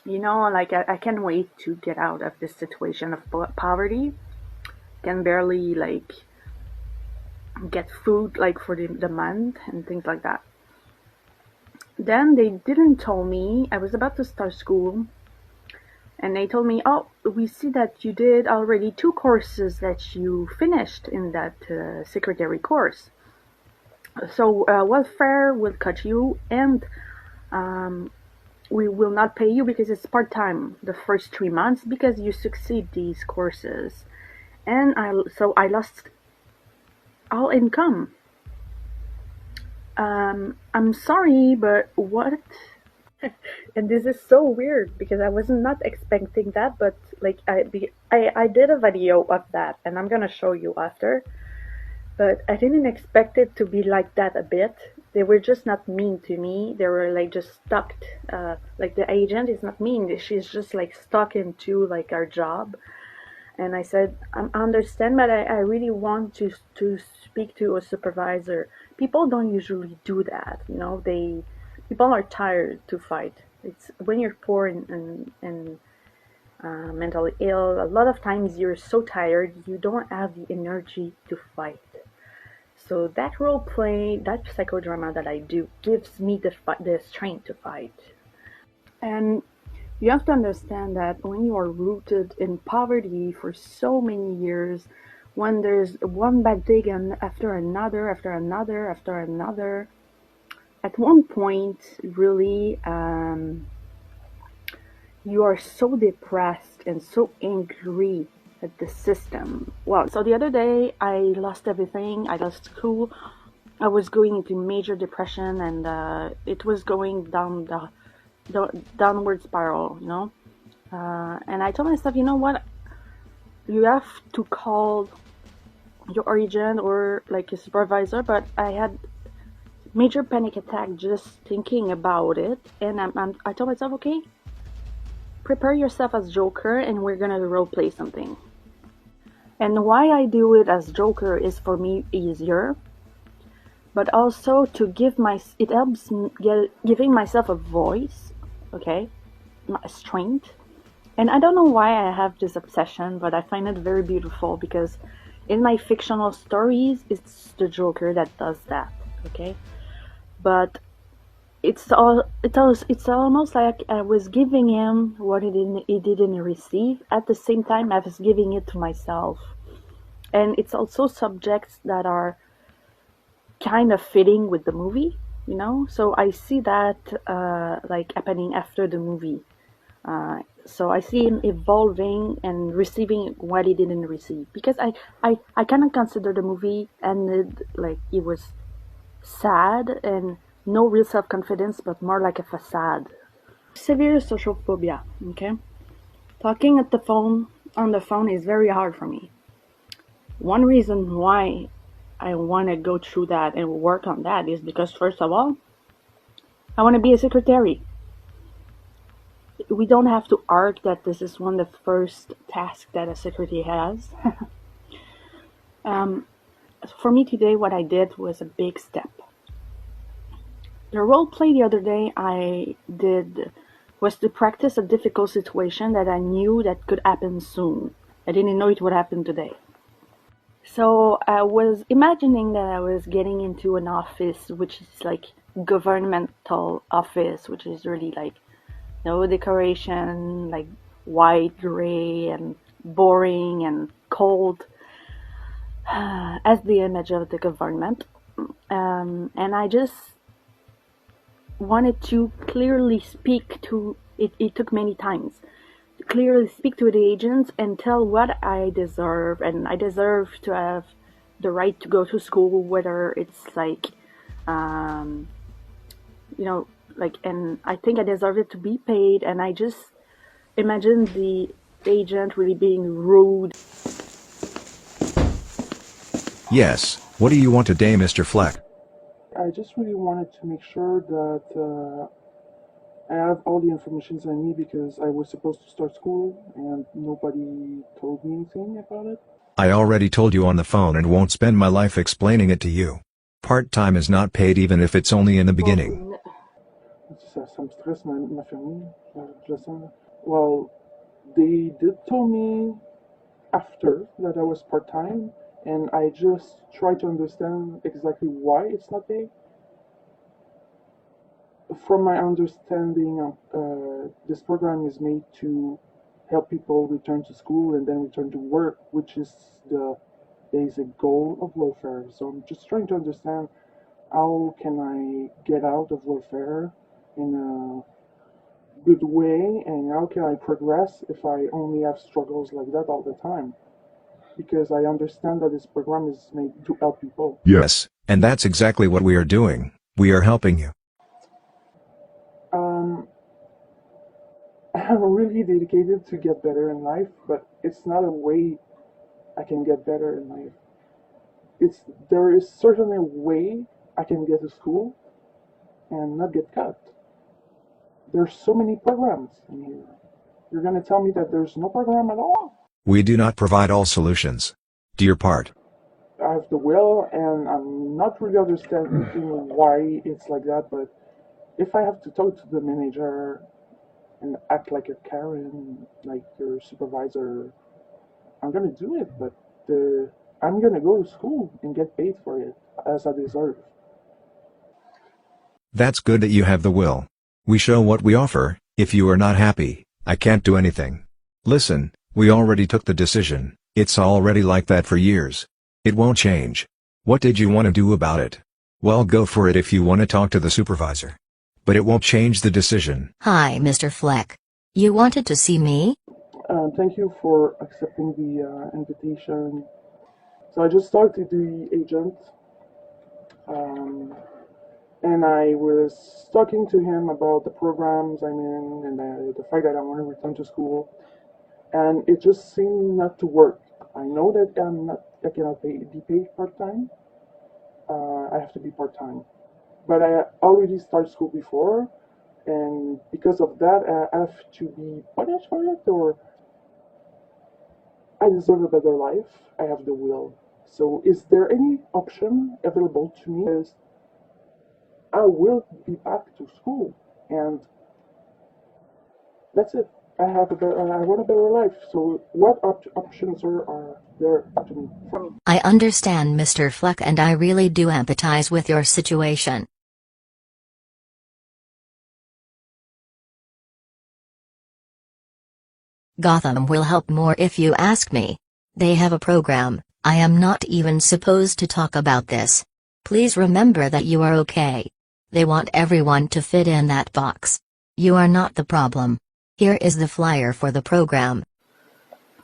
You know, like I can't wait to get out of this situation of poverty. Can barely like get food like for the month and things like that. Then they didn't tell me I was about to start school, and they told me, "Oh, we see that you did already two courses that you finished in that secretary course. So welfare will cut you, and um, we will not pay you because it's part time the first 3 months because you succeed these courses." And I lost all income. I'm sorry, but what? And this is so weird because I was not expecting that, but like I did a video of that, and I'm gonna show you after. But I didn't expect it to be like that a bit. They were just not mean to me. They were like just stuck. Like the agent is not mean. She's just like stuck into like our job. And I said, I understand, but I really want to speak to a supervisor. People don't usually do that, you know. People are tired to fight. It's when you're poor and mentally ill. A lot of times you're so tired you don't have the energy to fight. So that role play, that psychodrama that I do, gives me the strength to fight. And you have to understand that when you are rooted in poverty for so many years, when there's one bad thing and after another, after another, after another, at one point, really, you are so depressed and so angry at the system. Well, so the other day, I lost everything. I lost school. I was going into major depression, and it was going down the downward spiral, you know. And I told myself, you know what? You have to call your agent or like a supervisor. But I had major panic attack just thinking about it, and I told myself, okay, prepare yourself as Joker, and we're gonna role play something. And why I do it as Joker is for me easier, but also to give it helps giving myself a voice, okay, a strength. And I don't know why I have this obsession, but I find it very beautiful because in my fictional stories, it's the Joker that does that, okay? But it's almost like I was giving him what he didn't receive. At the same time, I was giving it to myself. And it's also subjects that are kind of fitting with the movie, you know? So I see that like happening after the movie. So I see him evolving and receiving what he didn't receive because I cannot consider the movie ended like it was sad and no real self-confidence, but more like a facade. Severe social phobia. Okay, talking on the phone is very hard for me. One reason why I want to go through that and work on that is because first of all, I want to be a secretary. We don't have to argue that this is one of the first tasks that a secretary has. um, for me today, what I did was a big step. The role play the other day I did was to practice a difficult situation that I knew that could happen soon. I didn't know it would happen today. So I was imagining that I was getting into an office which is like governmental office, which is really like no decoration, like white, gray, and boring and cold, as the image of the government. And I just wanted to clearly speak to it. It took many times to clearly speak to the agents and tell what I deserve, and I deserve to have the right to go to school, whether it's like, um, you know, like, and I think I deserve it to be paid. And I just imagine the agent really being rude. Yes, what do you want today, Mr. Fleck? I just really wanted to make sure that I have all the information I need because I was supposed to start school and nobody told me anything about it. I already told you on the phone and won't spend my life explaining it to you. Part-time is not paid even if it's only in the beginning. Well, Ça me stresse ma famille. Je le sens. Well, they did tell me after that I was part time, and I just try to understand exactly why it's not paid. From my understanding, this program is made to help people return to school and then return to work, which is the basic goal of welfare. So I'm just trying to understand how can I get out of welfare in a good way, and how can I progress if I only have struggles like that all the time? Because I understand that this program is made to help people. Yes, and that's exactly what we are doing. We are helping you. Um, I'm really dedicated to get better in life, but it's not a way I can get better in life. There is certainly a way I can get to school and not get cut. There's so many programs in here. You're gonna tell me that there's no program at all? We do not provide all solutions. Do your part. I have the will, and I'm not really understanding why it's like that. But if I have to talk to the manager and act like a Karen, like your supervisor, I'm gonna do it. But I'm gonna go to school and get paid for it as I deserve. That's good that you have the will. We show what we offer. If you are not happy, I can't do anything. Listen, we already took the decision. It's already like that for years. It won't change. What did you want to do about it? Well, go for it if you want to talk to the supervisor. But it won't change the decision. Hi, Mr. Fleck. You wanted to see me? Thank you for accepting the invitation. So I just talked to the agent, um, and I was talking to him about the programs I'm in and the fact that I want to return to school, and it just seemed not to work. I know that I cannot be paid part time. I have to be part time, but I already started school before, and because of that, I have to be punished for it, or I deserve a better life. I have the will. So, is there any option available to me? Is I will be back to school, and that's it. I want a better life. So, what options are there to me? For me? I understand, Mr. Fleck, and I really do empathize with your situation. Gotham will help more if you ask me. They have a program. I am not even supposed to talk about this. Please remember that you are okay. They want everyone to fit in that box. You are not the problem. Here is the flyer for the program.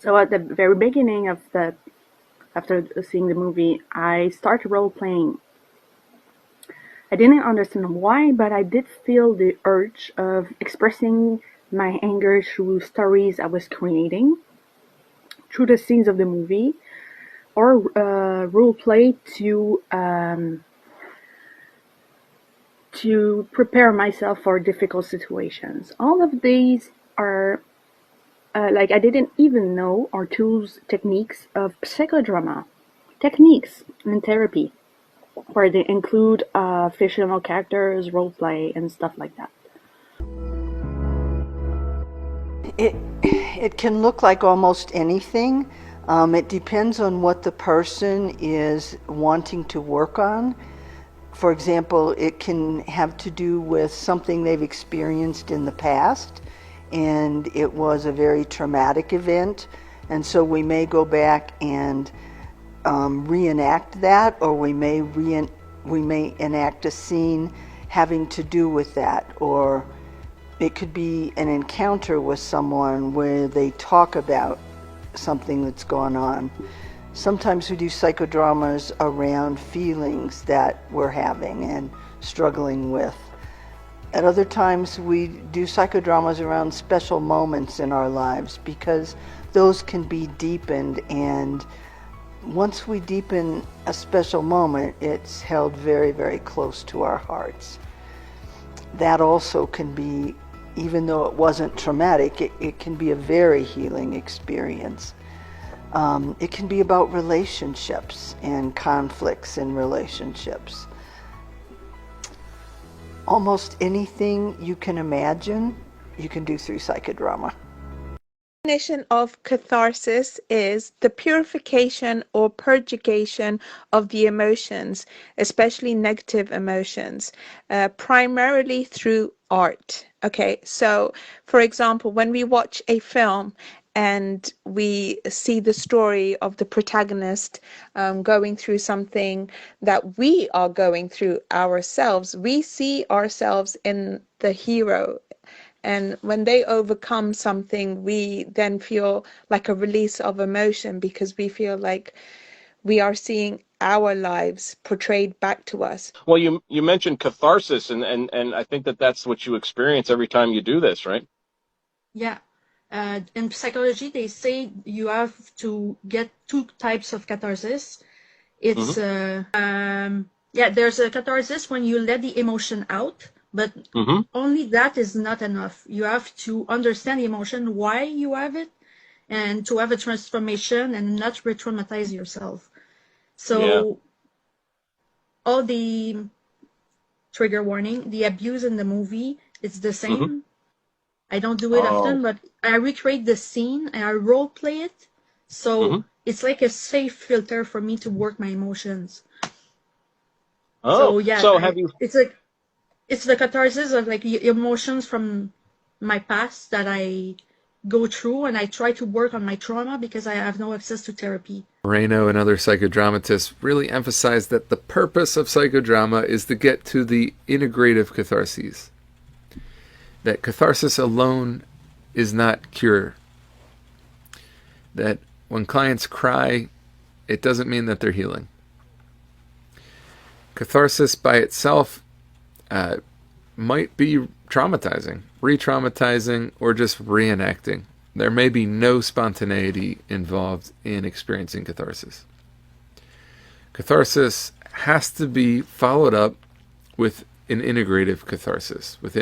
So at the very beginning of after seeing the movie, I started role playing. I didn't understand why, but I did feel the urge of expressing my anger through stories I was creating, through the scenes of the movie, or role play to prepare myself for difficult situations. All of these are like I didn't even know are tools, techniques of psychodrama, techniques in therapy, where they include fictional characters, roleplay, and stuff like that. It can look like almost anything. It depends on what the person is wanting to work on. For example, it can have to do with something they've experienced in the past, and it was a very traumatic event, and so we may go back and reenact that, or we may enact a scene having to do with that, or it could be an encounter with someone where they talk about something that's gone on. Sometimes we do psychodramas around feelings that we're having and struggling with. At other times we do psychodramas around special moments in our lives, because those can be deepened, and once we deepen a special moment, it's held very, very close to our hearts. That also can be, even though it wasn't traumatic, it can be a very healing experience. It can be about relationships and conflicts in relationships. Almost anything you can imagine, you can do through psychodrama. Definition of catharsis is the purification or purgation of the emotions, especially negative emotions, primarily through art. Okay, so for example, when we watch a film and we see the story of the protagonist going through something that we are going through ourselves, we see ourselves in the hero. And when they overcome something, we then feel like a release of emotion because we feel like we are seeing our lives portrayed back to us. Well, you mentioned catharsis, and I think that's what you experience every time you do this, right? Yeah. In psychology, they say you have to get two types of catharsis. It's there's a catharsis when you let the emotion out, but only that is not enough. You have to understand the emotion, why you have it, and to have a transformation and not re-traumatize yourself. So all the trigger warning, the abuse in the movie, it's the same. I don't do it often, but I recreate the scene and I role play it. So it's like a safe filter for me to work my emotions. So yeah, it's the catharsis of like emotions from my past that I go through, and I try to work on my trauma because I have no access to therapy. Moreno and other psychodramatists really emphasize that the purpose of psychodrama is to get to the integrative catharsis. That catharsis alone is not cure. That when clients cry, it doesn't mean that they're healing. Catharsis by itself might be traumatizing, re-traumatizing, or just reenacting. There may be no spontaneity involved in experiencing catharsis. Catharsis has to be followed up with an integrative catharsis, with